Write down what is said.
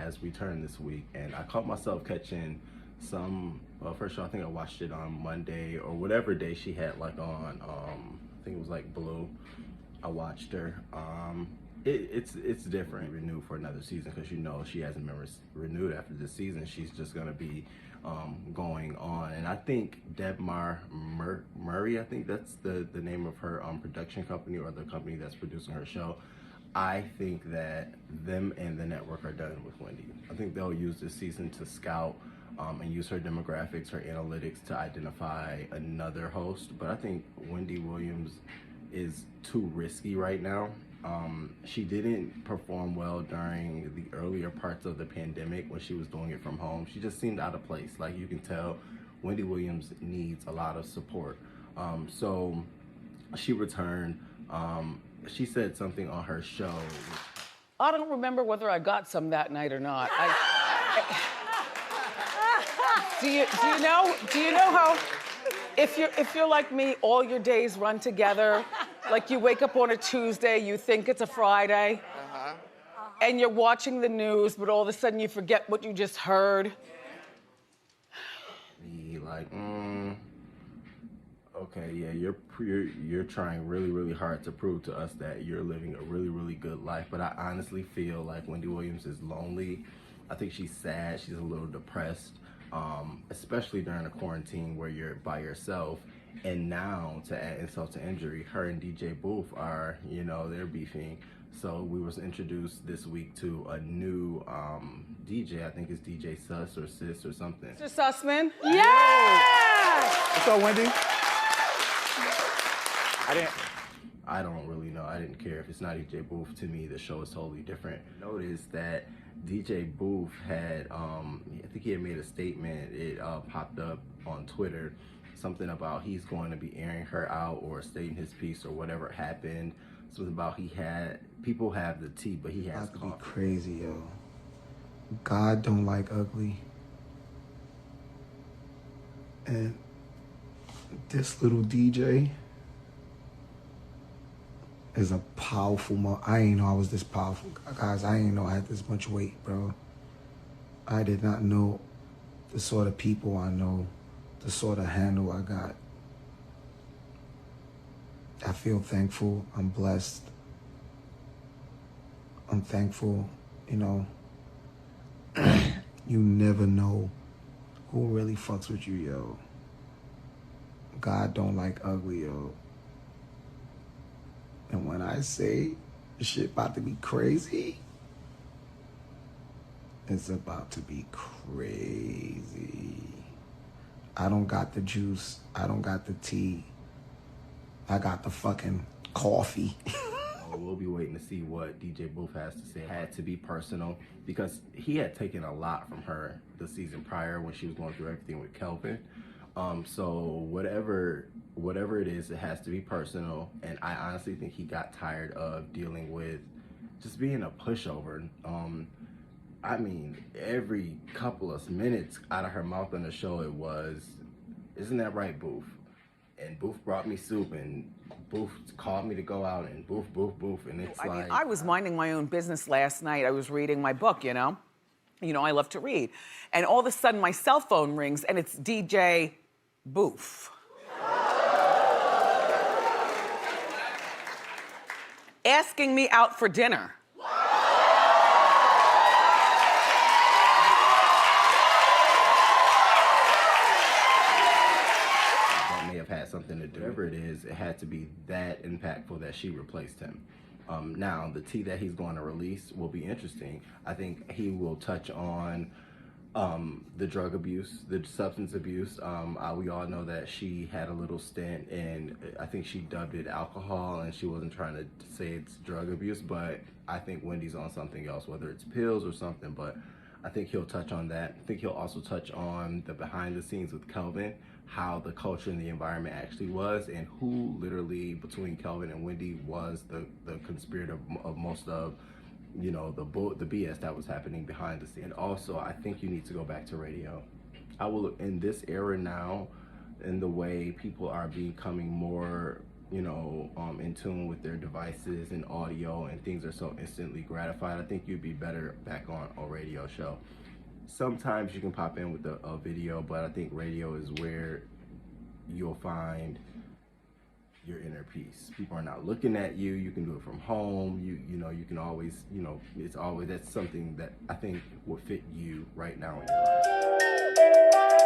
has returned this week, and I caught myself catching some. Well, first of all, I think I watched it on Monday or whatever day she had like on. I think it was like Blue. I watched her. It's different. Renewed for another season because she hasn't been renewed after this season. She's just gonna be going on, and I think Debmar Murray, I think that's the name of her production company or the company that's producing her show. I think that them and the network are done with Wendy. I think they'll use this season to scout and use her demographics, her analytics to identify another host. But I think Wendy Williams is too risky right now. She didn't perform well during the earlier parts of the pandemic when she was doing it from home. She just seemed out of place. Like, you can tell Wendy Williams needs a lot of support. So she returned. She said something on her show. I don't remember whether I got some that night or not. Do you know how if you're like me, all your days run together? Like, you wake up on a Tuesday, you think it's a Friday, and you're watching the news, but all of a sudden you forget what you just heard. Be like, okay, yeah, you're trying really, really hard to prove to us that you're living a really, really good life. But I honestly feel like Wendy Williams is lonely. I think she's sad. She's a little depressed, especially during a quarantine where you're by yourself. And now, to add insult to injury, her and DJ Boof are, they're beefing. So we was introduced this week to a new DJ. I think it's DJ Sus or Sis or something. Mr. Sussman? Yeah! What's up, Wendy? I don't really know. I didn't care if it's not DJ Boof. To me, the show is totally different. Notice that DJ Boof had, I think he had made a statement. It popped up on Twitter. Something about he's going to be airing her out or stating his piece or whatever happened. Something about people have the tea, but he has coffee. Be crazy, yo. God don't like ugly. And this little DJ is a powerful I ain't know I was this powerful. Guys, I ain't know I had this much weight, bro. I did not know the sort of people I know, the sort of handle I got. I feel thankful. I'm blessed. I'm thankful, You never know who really fucks with you, yo. God don't like ugly, yo. And when I say shit about to be crazy, it's about to be crazy. I don't got the juice. I don't got the tea. I got the fucking coffee. We'll be waiting to see what DJ Boof has to say. It had to be personal because he had taken a lot from her the season prior when she was going through everything with Kelvin. So whatever it is, it has to be personal. And I honestly think he got tired of dealing with just being a pushover. I mean, every couple of minutes out of her mouth on the show, it was, "Isn't that right, Boof?" And Boof brought me soup, and Boof called me to go out, and Boof. And it's I was minding my own business last night. I was reading my book, I love to read. And all of a sudden, my cell phone rings, and it's DJ Boof. Asking me out for dinner. Had something to do. Whatever it is, it had to be that impactful that she replaced him. Now, the tea that he's going to release will be interesting. I think he will touch on the drug abuse, the substance abuse. We all know that she had a little stint, and I think she dubbed it alcohol, and she wasn't trying to say it's drug abuse, but I think Wendy's on something else, whether it's pills or something, but I think he'll touch on that. I think he'll also touch on the behind the scenes with Kelvin, how the culture and the environment actually was, and who literally between Kelvin and Wendy was the conspirator of most of the BS that was happening behind the scenes. And also, I think you need to go back to radio. I will, in this era now, in the way people are becoming more you know, in tune with their devices and audio, and things are so instantly gratified. I think you'd be better back on a radio show. Sometimes you can pop in with a video, but I think radio is where you'll find your inner peace. People are not looking at you. You can do it from home. You know, you can always, you know, it's always, that's something that I think will fit you right now in your life.